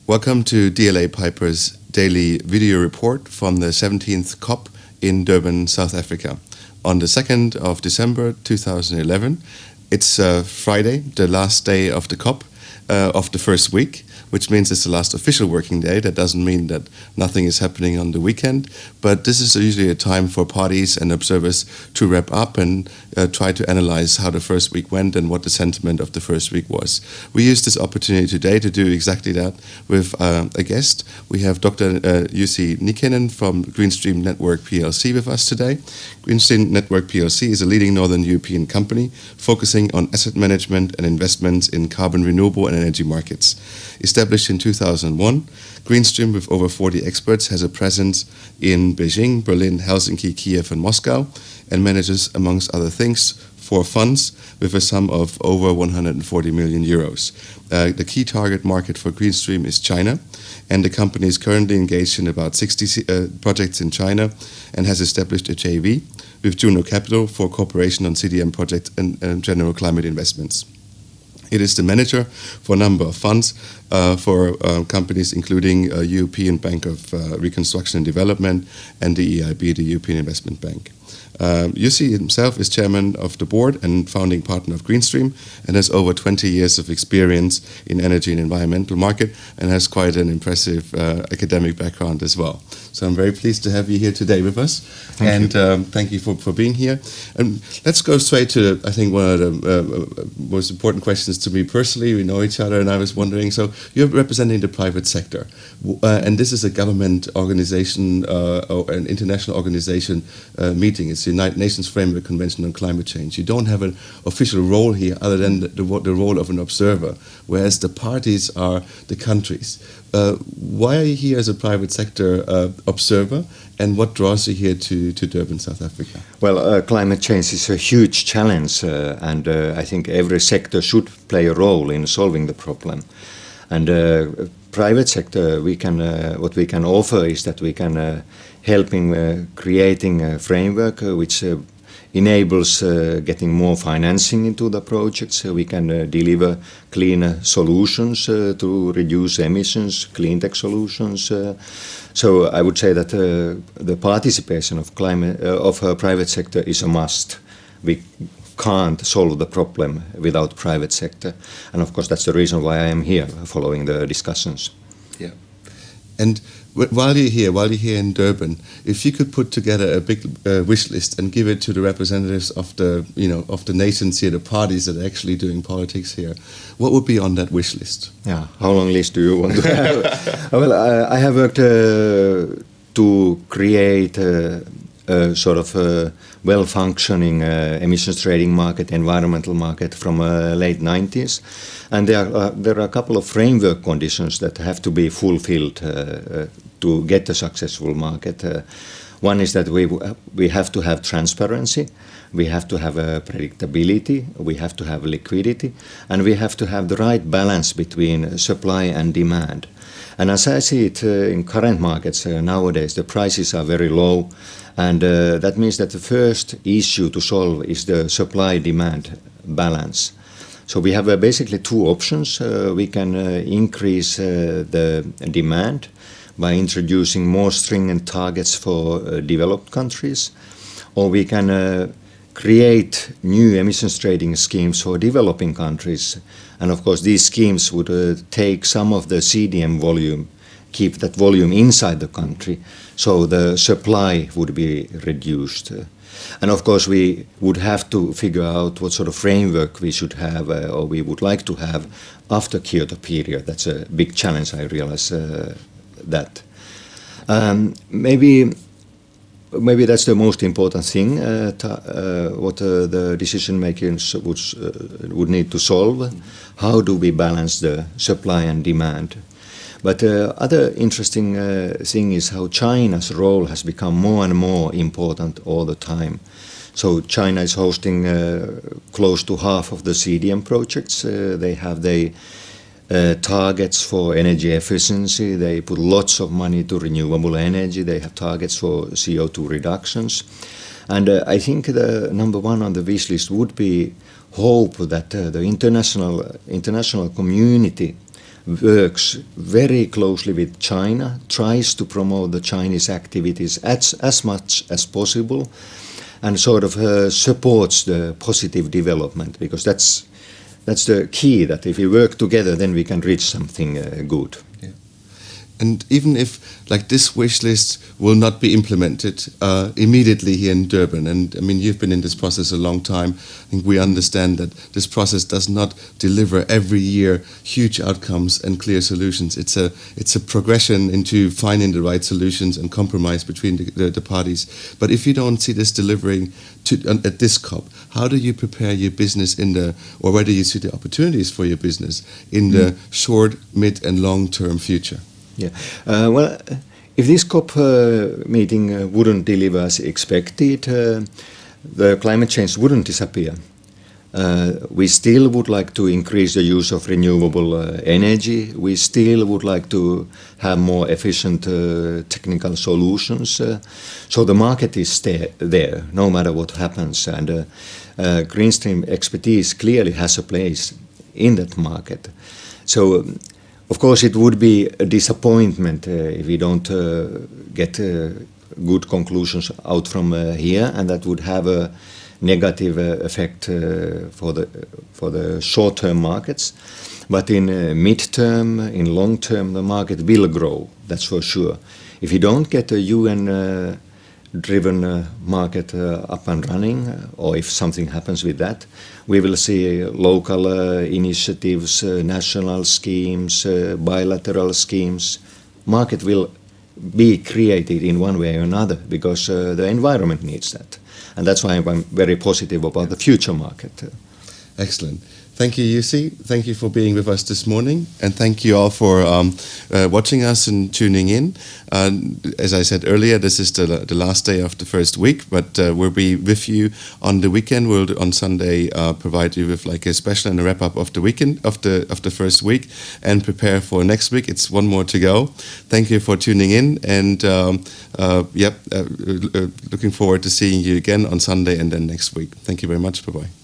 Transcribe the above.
Welcome to DLA Piper's daily video report from the 17th COP in Durban, South Africa. On the 2nd of December 2011, it's Friday, the last day of the COP of the first week, which means it's the last official working day. That doesn't mean that nothing is happening on the weekend, but this is usually a time for parties and observers to wrap up and try to analyze how the first week went and what the sentiment of the first week was. We use this opportunity today to do exactly that with a guest. We have Dr. Jussi Nykanen from GreenStream Network PLC with us today. GreenStream Network PLC is a leading Northern European company focusing on asset management and investments in carbon renewable and energy markets. Established in 2001, GreenStream, with over 40 experts, has a presence in Beijing, Berlin, Helsinki, Kiev, and Moscow, and manages, amongst other things, 4 funds with a sum of over 140 million euros. The key target market for GreenStream is China, and the company is currently engaged in about 60 projects in China and has established a JV with Juno Capital for cooperation on CDM projects and general climate investments. It is the manager for a number of funds for companies including European Bank of Reconstruction and Development and the EIB, the European Investment Bank. Jussi himself is chairman of the board and founding partner of GreenStream and has over 20 years of experience in energy and environmental market and has quite an impressive academic background as well. So I'm very pleased to have you here today with us. Thank you for being here. And let's go straight to, I think, one of the most important questions to me personally. We know each other, and I was wondering, so you're representing the private sector, and this is a government organization or an international organization meeting. It's the United Nations Framework Convention on Climate Change. You don't have an official role here other than the role of an observer, whereas the parties are the countries. Why are you here as a private sector observer, and what draws you here to Durban, South Africa? Well, climate change is a huge challenge, and I think every sector should play a role in solving the problem. And private sector, what we can offer is that we can help in creating a framework which enables getting more financing into the projects. We can deliver clean solutions to reduce emissions, clean tech solutions. So I would say that the participation of private sector is a must. We can't solve the problem without private sector, and of course that's the reason why I am here, following the discussions. Yeah, and while you're here in Durban, if you could put together a big wish list and give it to the representatives of the nations here, the parties that are actually doing politics here, what would be on that wish list? Yeah, how long list do you want to have? Well, I have worked to create a sort of well-functioning emissions trading market, environmental market from late 90s, and there are a couple of framework conditions that have to be fulfilled to get a successful market. One is that we have to have transparency, we have to have predictability, we have to have liquidity, and we have to have the right balance between supply and demand. And as I see it in current markets nowadays, the prices are very low, and that means that the first issue to solve is the supply-demand balance. So we have basically 2 options. We can increase the demand by introducing more stringent targets for developed countries, or we can create new emissions trading schemes for developing countries. And of course these schemes would take some of the CDM volume, keep that volume inside the country, so the supply would be reduced. And of course we would have to figure out what sort of framework we should have or we would like to have after Kyoto period. That's a big challenge, I realize that. Maybe that's the most important thing, what the decision makers would need to solve. How do we balance the supply and demand? But other interesting thing is how China's role has become more and more important all the time. So China is hosting close to half of the CDM projects. They have the targets for energy efficiency. They put lots of money to renewable energy. They have targets for CO2 reductions. And I think the number 1 on the wish list would be hope that the international community works very closely with China, tries to promote the Chinese activities as much as possible, and sort of supports the positive development, because that's the key, that if we work together, then we can reach something good. Yeah. And even if like this wish list will not be implemented immediately here in Durban, and I mean you've been in this process a long time, I think we understand that this process does not deliver every year huge outcomes and clear solutions. It's a progression into finding the right solutions and compromise between the parties. But if you don't see this delivering at this COP, how do you prepare your business or where do you see the opportunities for your business in the short, mid and long term future? Yeah, well, if this COP meeting wouldn't deliver as expected, the climate change wouldn't disappear. We still would like to increase the use of renewable energy. We still would like to have more efficient technical solutions. So the market is there, no matter what happens. And GreenStream expertise clearly has a place in that market. So, of course, it would be a disappointment if we don't get good conclusions out from here, and that would have a negative effect for the short-term markets. But in mid-term, in long-term, the market will grow. That's for sure. If you don't get a UN-driven market up and running, or if something happens with that, we will see local initiatives, national schemes, bilateral schemes. Market will be created in one way or another, because the environment needs that. And that's why I'm very positive about the future market. Excellent. Thank you, Jussi. Thank you for being with us this morning. And thank you all for watching us and tuning in. As I said earlier, this is the last day of the first week, but we'll be with you on the weekend. We'll, on Sunday, provide you with like a special and a wrap-up of the weekend, of the first week, and prepare for next week. It's one more to go. Thank you for tuning in, and looking forward to seeing you again on Sunday and then next week. Thank you very much. Bye-bye.